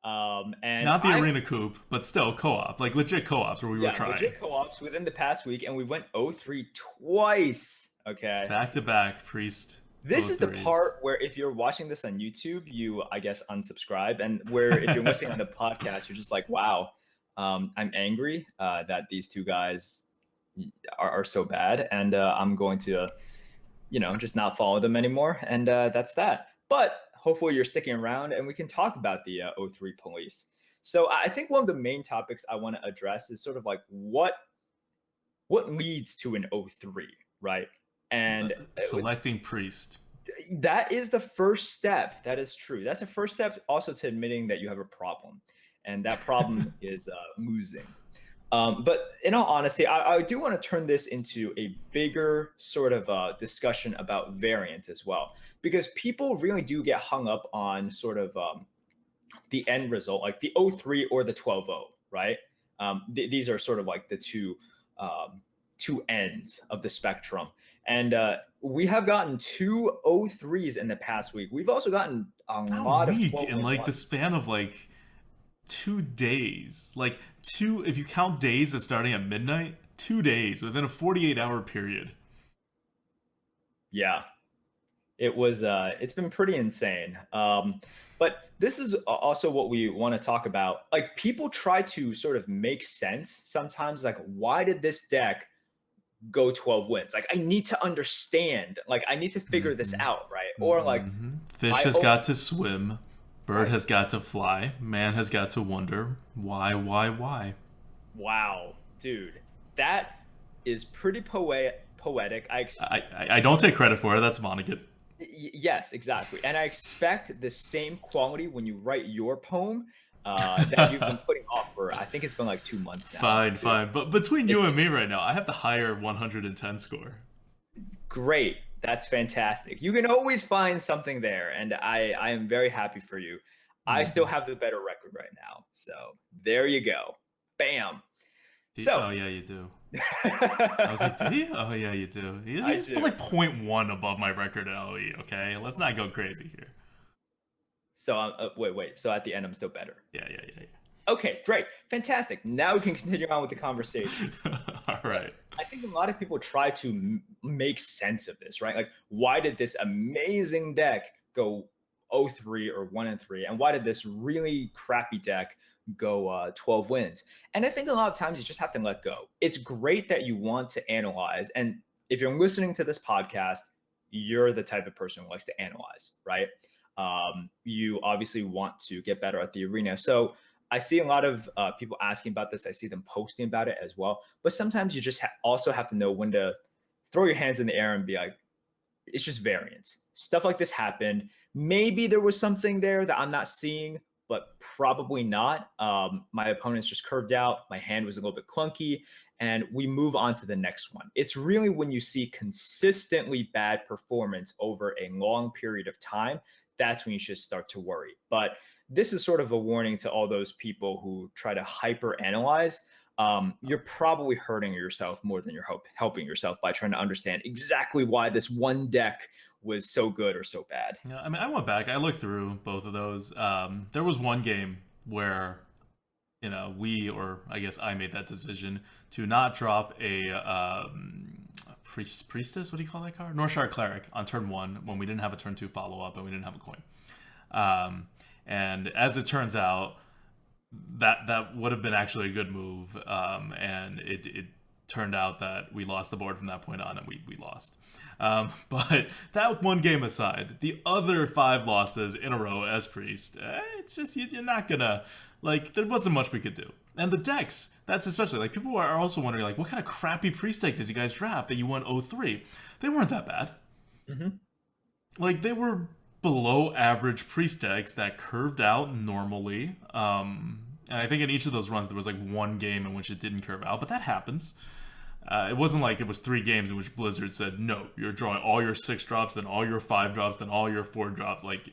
And not the arena coup, but still co-op, like legit co-ops where we were trying. Legit co-ops within the past week, and we went 0-3 twice. Okay. Back to back priest. This is the part where if you're watching this on YouTube, you I guess unsubscribe, and where if you're listening on the podcast, you're just like, wow, I'm angry that these two guys are so bad, and I'm going to, just not follow them anymore, and that's that. But hopefully you're sticking around, and we can talk about the 0-3 police. So I think one of the main topics I want to address is sort of like what leads to an 0-3, right? And selecting priest. That is the first step. That is true. That's the first step also to admitting that you have a problem. And that problem is losing. But in all honesty, I do want to turn this into a bigger sort of discussion about variant as well. Because people really do get hung up on sort of the end result, like the 0-3 or the 12-0, right? These are sort of like the two ends of the spectrum. And we have gotten 2 0-3s in the past week. We've also gotten a lot of 12 in like the span of like 2 days. Like if you count days as starting at midnight, 2 days within a 48-hour period. Yeah. It's been pretty insane. But this is also what we want to talk about. Like people try to sort of make sense sometimes, like why did this deck go 12 wins? Like I need to understand, like I need to figure this Hmm. out, right? Or like Hmm. Fish I has oh got to swim. Bird right. has got to fly. Man has got to wonder why. Wow, dude. That is pretty poetic. I don't take credit for it. That's Vonnegut. Yes, exactly. And I expect the same quality when you write your poem that you've been putting off for, I think it's been like 2 months now. Fine, Dude, fine. But between you it's and me right now, I have the higher 110 score. great. That's fantastic. You can always find something there, and I am very happy for you. I still Hmm. have the better record right now. So there you go. Bam. So Oh yeah, you do. I was like, do I you? Oh yeah, you do. He's do. like point 0.1 above my record at LE. Okay, let's not go crazy here. So wait. So at the end, I'm still better. Yeah. Okay, great, fantastic. Now we can continue on with the conversation. All right. I think a lot of people try to make sense of this, right? Like, why did this amazing deck go 0-3 or 1-3, and why did this really crappy deck go 12 wins? And I think a lot of times you just have to let go. It's great that you want to analyze, and if you're listening to this podcast, you're the type of person who likes to analyze, right? You obviously want to get better at the arena, so I see a lot of people asking about this. I see them posting about it as well. But sometimes you just also have to know when to throw your hands in the air and be like, it's just variance. Stuff like this happened. Maybe there was something there that I'm not seeing, but probably not. My opponent's just curved out. My hand was a little bit clunky, and we move on to the next one. It's really when you see consistently bad performance over a long period of time, that's when you should start to worry. But this is sort of a warning to all those people who try to hyper analyze. You're probably hurting yourself more than you're helping yourself by trying to understand exactly why this one deck was so good or so bad. Yeah, I mean, I went back. I looked through both of those. There was one game where we, or I guess I made that decision to not drop a priestess. What do you call that card? Northshire Cleric on turn one when we didn't have a turn two follow up and we didn't have a coin. And as it turns out, that would have been actually a good move. And it turned out that we lost the board from that point on, and we lost. But that one game aside, the other 5 losses in a row as priest, it's just you're not gonna like. There wasn't much we could do. And the decks, that's especially like people are also wondering like, what kind of crappy priest deck did you guys draft that you won 0-3? They weren't that bad. Mm-hmm. Like they were below average priest decks that curved out normally. And I think in each of those runs there was like one game in which it didn't curve out, but that happens. It wasn't like it was 3 games in which Blizzard said, no, you're drawing all your 6 drops, then all your 5 drops, then all your 4 drops. Like,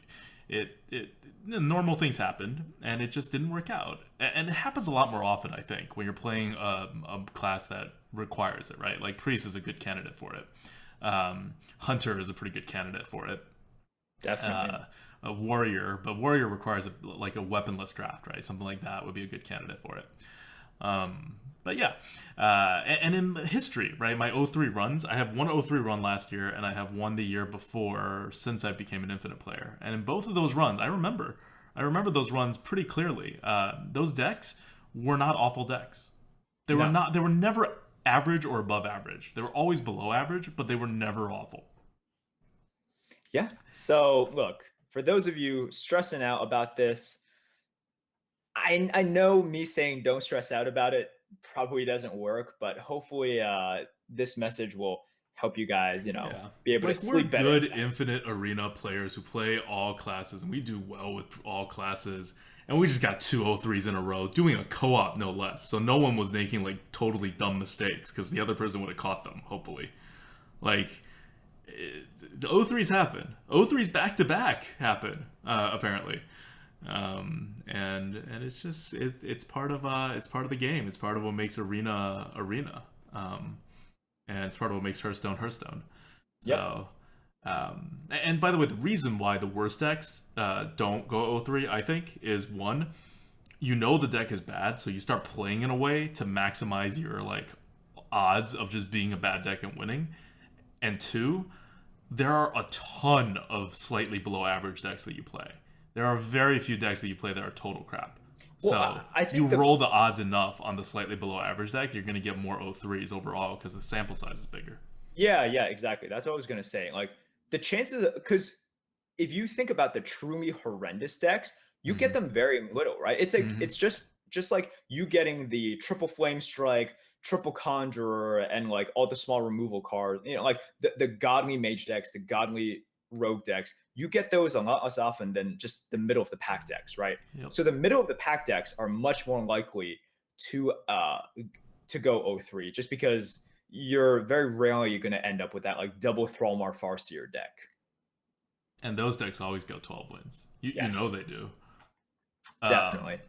normal things happened, and it just didn't work out. And it happens a lot more often, I think, when you're playing a class that requires it, right? Like, Priest is a good candidate for it. Hunter is a pretty good candidate for it. Definitely. A Warrior, but Warrior requires like a weaponless draft, right? Something like that would be a good candidate for it. But yeah, and in history, right? My 0-3 runs, I have one 0-3 run last year, and I have one the year before since I became an Infinite player. And in both of those runs, I remember those runs pretty clearly. Those decks were not awful decks. They were No. not. They were never average or above average. They were always below average, but they were never awful. Yeah. So look, for those of you stressing out about this, I know me saying don't stress out about it probably doesn't work, but hopefully this message will help you guys, Yeah. be able to Like, we're sleep better. good Infinite Arena players who play all classes, and we do well with all classes. And we just got 2 0-3s in a row, doing a co op no less. So no one was making, like, totally dumb mistakes, because the other person would have caught them, hopefully. Like, the 0-3s happen. 0-3s back to back happen, apparently. And it's just it's part of the game. It's part of what makes arena. And it's part of what makes Hearthstone Hearthstone. Yep. So, and by the way, the reason why the worst decks don't go 0-3, I think, is one, the deck is bad, so you start playing in a way to maximize your like odds of just being a bad deck and winning, and two, there are a ton of slightly below average decks that you play. There are very few decks that you play that are total crap. Well, So I you think roll the odds enough on the slightly below average deck, you're going to get more O3s overall because the sample size is bigger. yeah, exactly. That's what I was gonna say. Like the chances, because if you think about the truly horrendous decks, you get Mm-hmm. them very little, right? It's like Mm-hmm. it's just like you getting the triple flame strike, triple conjurer, and like all the small removal cards. You know, like the godly mage decks, the godly rogue decks. You get those a lot less often than just the middle of the pack decks, right? Yep. So the middle of the pack decks are much more likely to go O3 just because you're very rarely going to end up with that like double Thrallmar Farseer deck. And those decks always go 12 wins. You know Yes, they do. definitely.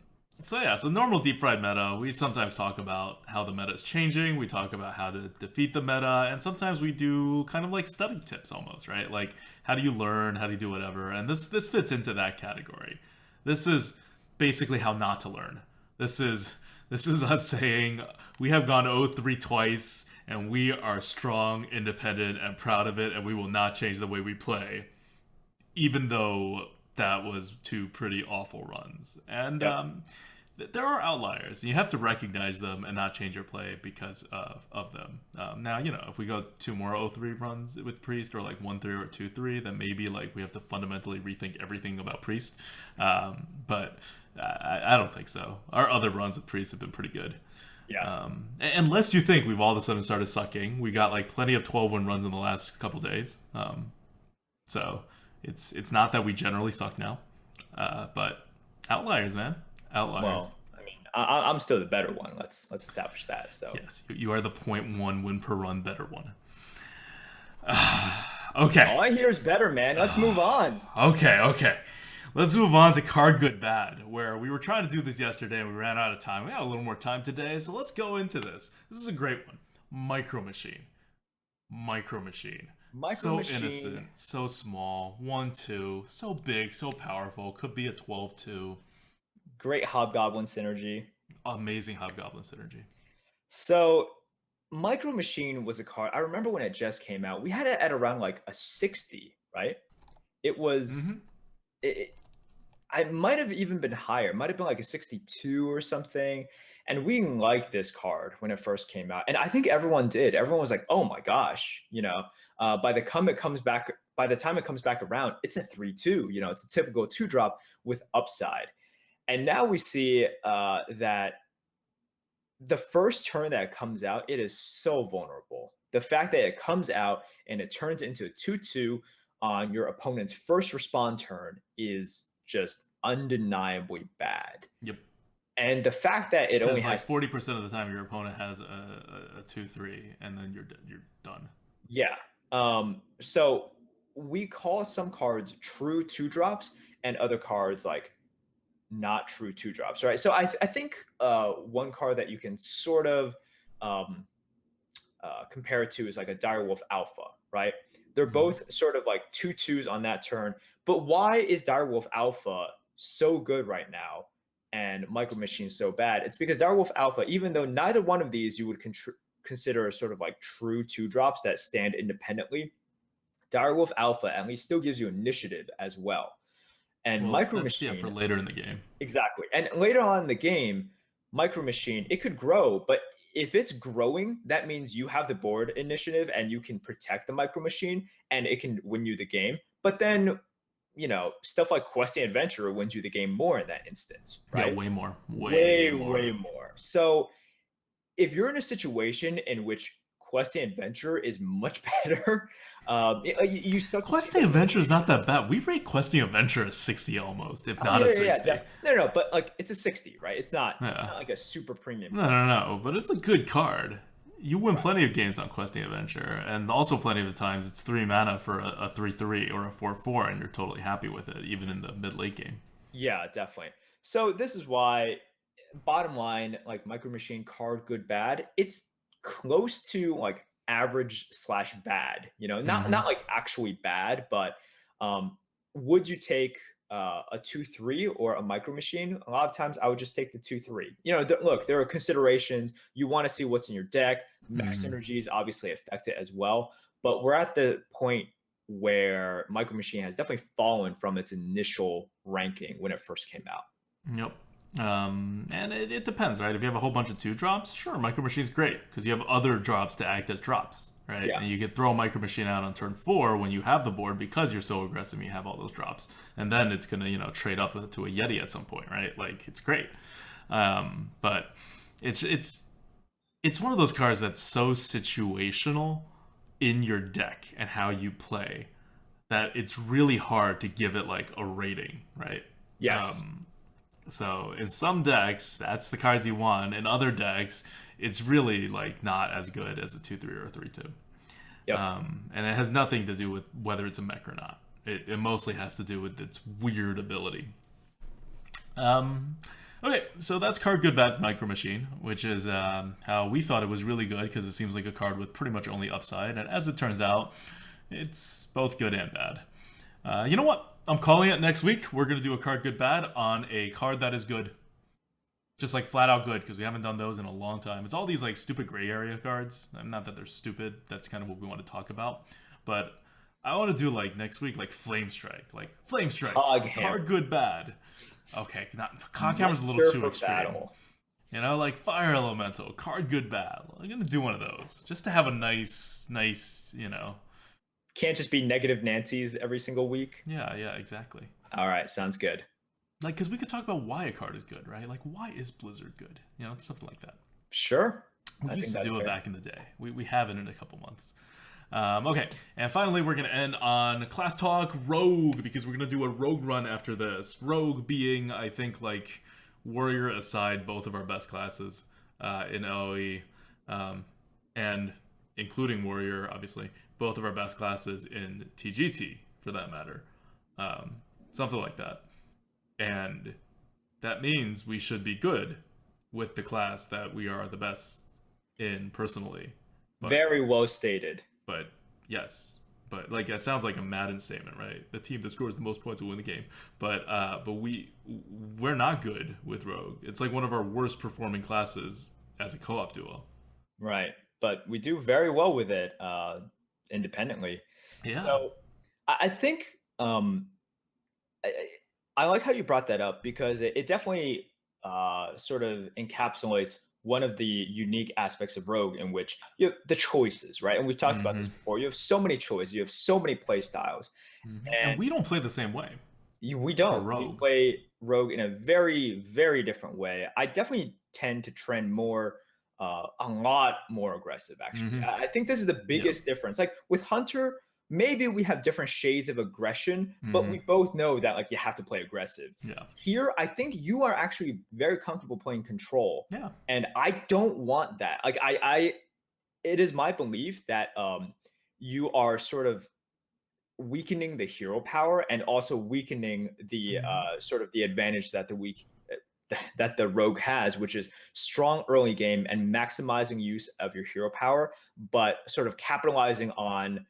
So yeah, so normal deep fried meta, we sometimes talk about how the meta is changing, we talk about how to defeat the meta, and sometimes we do kind of like study tips almost, right? Like how do you learn, how do you do whatever, and this fits into that category. This is basically how not to learn. This is us saying we have gone 0-3 twice, and we are strong, independent, and proud of it, and we will not change the way we play, even though that was two pretty awful runs. And Yep. there are outliers. You have to recognize them and not change your play because of them. Now, if we go two more 0-3 runs with Priest, or like 1-3 or 2-3, then maybe like we have to fundamentally rethink everything about Priest. But I don't think so. Our other runs with Priest have been pretty good. Yeah. Unless you think we've all of a sudden started sucking. We got like plenty of 12-win runs in the last couple days. So it's not that we generally suck now, but outliers, man, outliers. Well, I mean, I'm still the better one. Let's establish that. So Yes, you are the 0.1 win per run better one. Okay. all I hear is better, man. Let's move on. Okay. Let's move on to card good bad, where we were trying to do this yesterday and we ran out of time. We got a little more time today, so let's go into this. This is a great one. Micro Machine. So innocent, so small, 1-2, so big, so powerful, could be a 12-2. Great Hobgoblin synergy. Amazing Hobgoblin synergy. So Micro Machine was a card. I remember when it just came out. We had it at around like a 60, right? It was. It, I might have even been higher. It might have been like a 62 or something. And we liked this card when it first came out. And I think everyone did. Everyone was like, oh my gosh, by the time it comes back around, it's a 3-2. It's a typical 2-drop with upside. And now we see that the first turn that it comes out, it is so vulnerable. The fact that it comes out and it turns into a 2-2 on your opponent's first respawn turn is just undeniably bad. Yep. And the fact that it only has 40% of the time your opponent has a 2-3, and then you're done. Yeah. So we call some cards true 2-drops and other cards like not true 2-drops, right? So I think one card that you can sort of compare it to is like a Direwolf Alpha, right? They're both sort of like 2-2s on that turn. But why is Direwolf Alpha so good right now and Micro Machine so bad? It's because Direwolf Alpha, even though neither one of these you would consider sort of like true 2-drops that stand independently, Direwolf Alpha at least still gives you initiative as well. And Micro Machine, for later in the game. Exactly. And later on in the game, Micro Machine, it could grow, but if it's growing, that means you have the board initiative and you can protect the Micro Machine and it can win you the game. But then, stuff like Questing Adventurer wins you the game more in that instance, right? Yeah, way more. Way more. So if you're in a situation in which Questing Adventurer is much better, you start Questing Adventure is not that bad. We rate Questing Adventure as 60 almost, if not a 60. No, but like it's a 60, right? It's not like a super premium. No, but it's a good card. You win plenty of games on Questing Adventure, and also plenty of the times it's 3 mana for a 3-3 or a 4-4, and you're totally happy with it, even in the mid-late game. Yeah, definitely. So this is why, bottom line, like Micro Machine card good bad, it's close to like average/bad, not like actually bad, but would you take a 2-3 or a Micro Machine? A lot of times I would just take the 2-3. Look, there are considerations. You want to see what's in your deck. Mech synergies obviously affect it as well, but we're at the point where Micro Machine has definitely fallen from its initial ranking when it first came out. Yep. And it depends, right? If you have a whole bunch of 2 drops, sure, Micro Machine's great because you have other drops to act as drops, right? Yeah. And you can throw a Micro Machine out on turn 4 when you have the board because you're so aggressive and you have all those drops. And then it's going to, trade up to a Yeti at some point, right? Like, it's great. But it's one of those cards that's so situational in your deck and how you play that it's really hard to give it like a rating, right? Yes. So in some decks, that's the cards you want. In other decks, it's really like not as good as a 2/3 or a 3/2. Yep. And it has nothing to do with whether it's a mech or not. It mostly has to do with its weird ability. Okay, so that's card good bad Micro Machine, which is how we thought it was really good because it seems like a card with pretty much only upside, and as it turns out, it's both good and bad. You know what? I'm calling it next week. We're going to do a card good bad on a card that is good. Just like flat out good, because we haven't done those in a long time. It's all these like stupid gray area cards. Not that they're stupid. That's kind of what we want to talk about. But I want to do like next week, like Flame Strike. Like Flame Strike. Card good bad. Okay, Coghammer's a little too extreme. Battle. Like Fire Elemental, card good bad. I'm going to do one of those. Just to have a nice, Can't just be negative Nancy's every single week. Yeah, exactly. All right, sounds good. Like, because we could talk about why a card is good, right? Like, why is Blizzard good? Something like that. Sure. We used to do it back in the day. We haven't in a couple months. Okay, and finally we're going to end on Class Talk Rogue, because we're going to do a Rogue run after this. Rogue being, I think, like, Warrior aside, both of our best classes in LoE, and including Warrior, obviously, both of our best classes in TGT, for that matter. Something like that. And that means we should be good with the class that we are the best in personally. Very well stated. But yes, but like it sounds like a Madden statement, right? The team that scores the most points will win the game. But we're not good with Rogue. It's like one of our worst performing classes as a co-op duo. Right, but we do very well with it independently. Yeah. So I think I like how you brought that up, because it definitely sort of encapsulates one of the unique aspects of Rogue, in which you have the choices, right? And we've talked about this before. You have so many choices. You have so many play styles. And we don't play the same way. We don't. We play Rogue in a very, very different way. I definitely tend to trend more, a lot more aggressive, actually. I think this is the biggest difference. Like with Hunter, maybe we have different shades of aggression, but we both know that like you have to play aggressive. Yeah. Here, I think you are actually very comfortable playing control. Yeah. And I don't want that. Like it is my belief that you are sort of weakening the hero power and also weakening the sort of the advantage that the rogue has, which is strong early game and maximizing use of your hero power, but sort of capitalizing on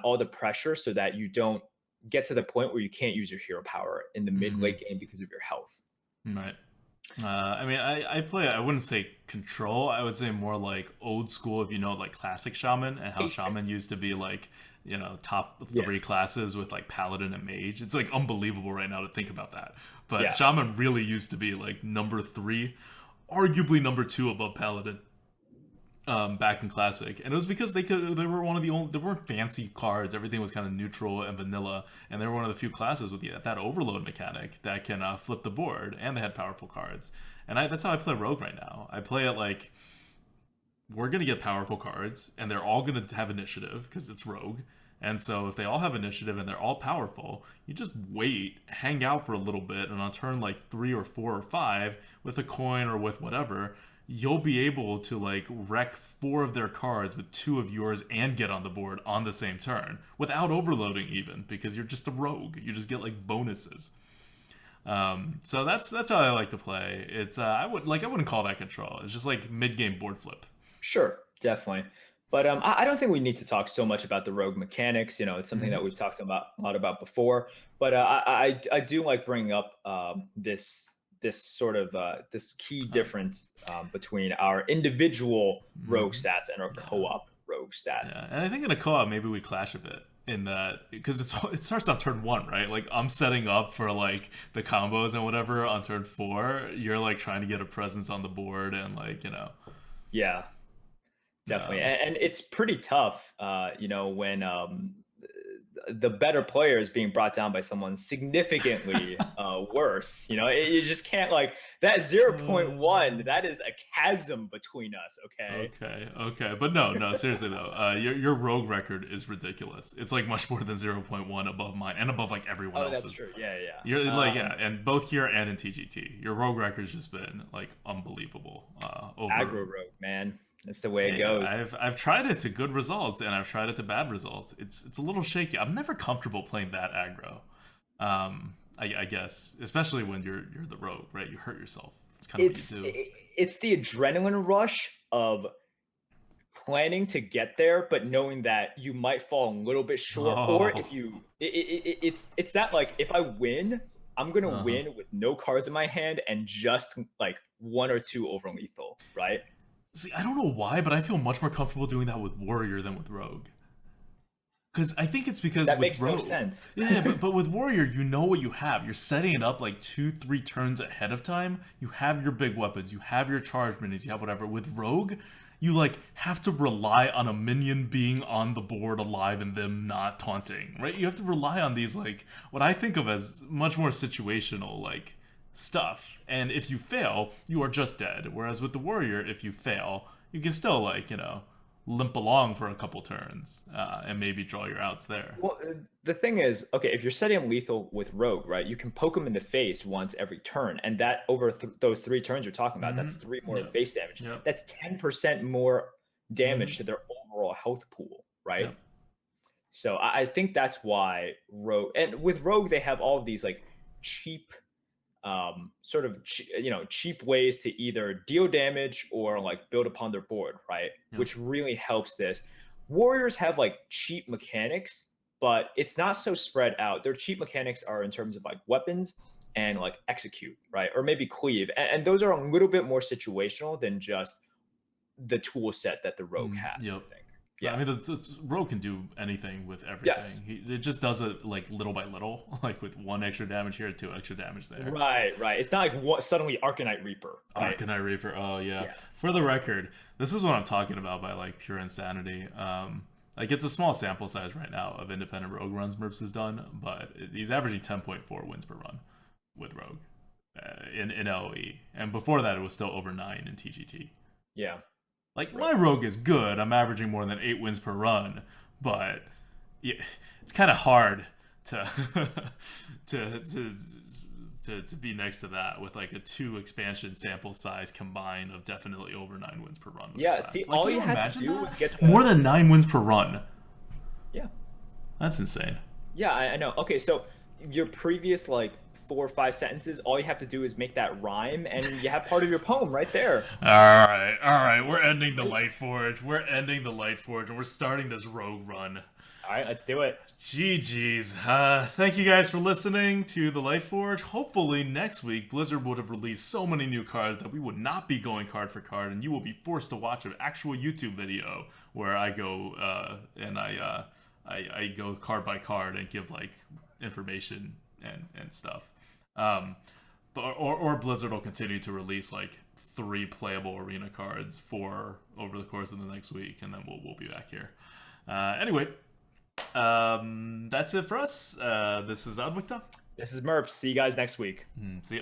all the pressure so that you don't get to the point where you can't use your hero power in the mid-late game because of your health. Right. I mean, I play, I wouldn't say control, I would say more like old school, if you know, like classic Shaman, and how Shaman used to be like, top 3 classes with like Paladin and Mage. It's like unbelievable right now to think about that. But Shaman really used to be like number 3, arguably number 2 above Paladin. Back in Classic, and it was because they were one of the only, there weren't fancy cards, everything was kind of neutral and vanilla, and they were one of the few classes with that overload mechanic that can flip the board, and they had powerful cards. And that's how I play Rogue right now. I play it like, we're gonna get powerful cards, and they're all gonna have initiative because it's Rogue. And so if they all have initiative and they're all powerful, you just wait, hang out for a little bit, and on turn like 3 or 4 or 5 with a coin or with whatever, you'll be able to like wreck 4 of their cards with 2 of yours and get on the board on the same turn without overloading, even because you're just a rogue. You just get like bonuses. So that's how I like to play. It's I wouldn't call that control. It's just like mid-game board flip. Sure, definitely. But I don't think we need to talk so much about the rogue mechanics. It's something that we've talked a lot about before. But I do like bringing up this sort of this key difference between our individual rogue stats and our co-op rogue stats. Yeah, and I think in a co-op maybe we clash a bit. in that because it starts on turn 1, right? Like I'm setting up for like the combos and whatever on turn 4. You're like trying to get a presence on the board and like Yeah, definitely. um, And it's pretty tough, when the better player is being brought down by someone significantly worse. You just can't like that 0.1. That is a chasm between us. Okay. okay, but no, seriously though, your rogue record is ridiculous. It's like much more than 0.1 above mine and above like everyone Oh, that's else's. true. Yeah, You're yeah. like and both here and in TGT, your rogue record's just been like unbelievable. Aggro Over rogue, man. That's the way it yeah, goes. I've tried it to good results and I've tried it to bad results. It's a little shaky. I'm never comfortable playing that aggro. I guess, especially when you're the rogue, right? You hurt yourself. It's kind of what you do. It's the adrenaline rush of planning to get there, but knowing that you might fall a little bit short, or Oh, if you, it's that like if I win, I'm gonna uh-huh. win with no cards in my hand and just like one or two over lethal, right? See, I don't know why, but I feel much more comfortable doing that with warrior than with rogue. Because I think it's because That with makes no rogue, sense. yeah, but with warrior, you know what you have. You're setting it up like 2-3 turns ahead of time. You have your big weapons, you have your charge minis, you have whatever. With rogue, you like have to rely on a minion being on the board alive and them not taunting, right? You have to rely on these like what I think of as much more situational like stuff. And if you fail, you are just dead. Whereas with the warrior, if you fail, you can still like limp along for a couple turns and maybe draw your outs there. Well, the thing is, okay, if you're setting lethal with rogue, right, you can poke him in the face once every turn, and that over those 3 turns you're talking about, that's 3 more Yep. face damage. Yep. That's 10% more damage Mm-hmm. to their overall health pool, right? Yep. So I think that's why rogue, and with rogue they have all of these like cheap sort of cheap ways to either deal damage or like build upon their board, right? Yep. Which really helps this. Warriors have like cheap mechanics, but it's not so spread out. Their cheap mechanics are in terms of like weapons and like execute, right? Or maybe cleave. And those are a little bit more situational than just the tool set that the rogue has, Yep. I think. I Yeah. mean, the rogue can do anything with Yes. everything. It just does it like little by little, like with 1 extra damage here, 2 extra damage there. Right, right. It's not like what suddenly Arcanite Reaper, right? Arcanine Reaper. Oh yeah. Yeah. For the record, this is what I'm talking about by like pure insanity. Like it's a small sample size right now of independent rogue runs Merps has done, but he's averaging 10.4 wins per run with rogue in LOE, and before that it was still over 9 in TGT. Yeah. Like my rogue is good. I'm averaging more than 8 wins per run, but yeah, it's kind of hard to to, to to be next to that with like a 2 expansion sample size combined of definitely over 9 wins per run. With Yeah, the class. see, Like, all can you had to imagine do that? was get More than 9 wins per run. yeah. That's insane. Yeah, I know. Okay, so your previous like 4 or 5 sentences, all you have to do is make that rhyme, and you have part of your poem right there. All right. We're ending the Lightforge. We're ending the Lightforge, and we're starting this rogue run. All right, let's do it. GG's. Thank you guys for listening to the Lightforge. Hopefully next week Blizzard would have released so many new cards that we would not be going card for card, and you will be forced to watch an actual YouTube video where I go and I go card by card and give like information and stuff. But or Blizzard will continue to release like 3 playable arena cards for over the course of the next week, and then we'll be back here. Anyway, that's it for us. This is ADWCTA. This is Merps. See you guys next week. See ya.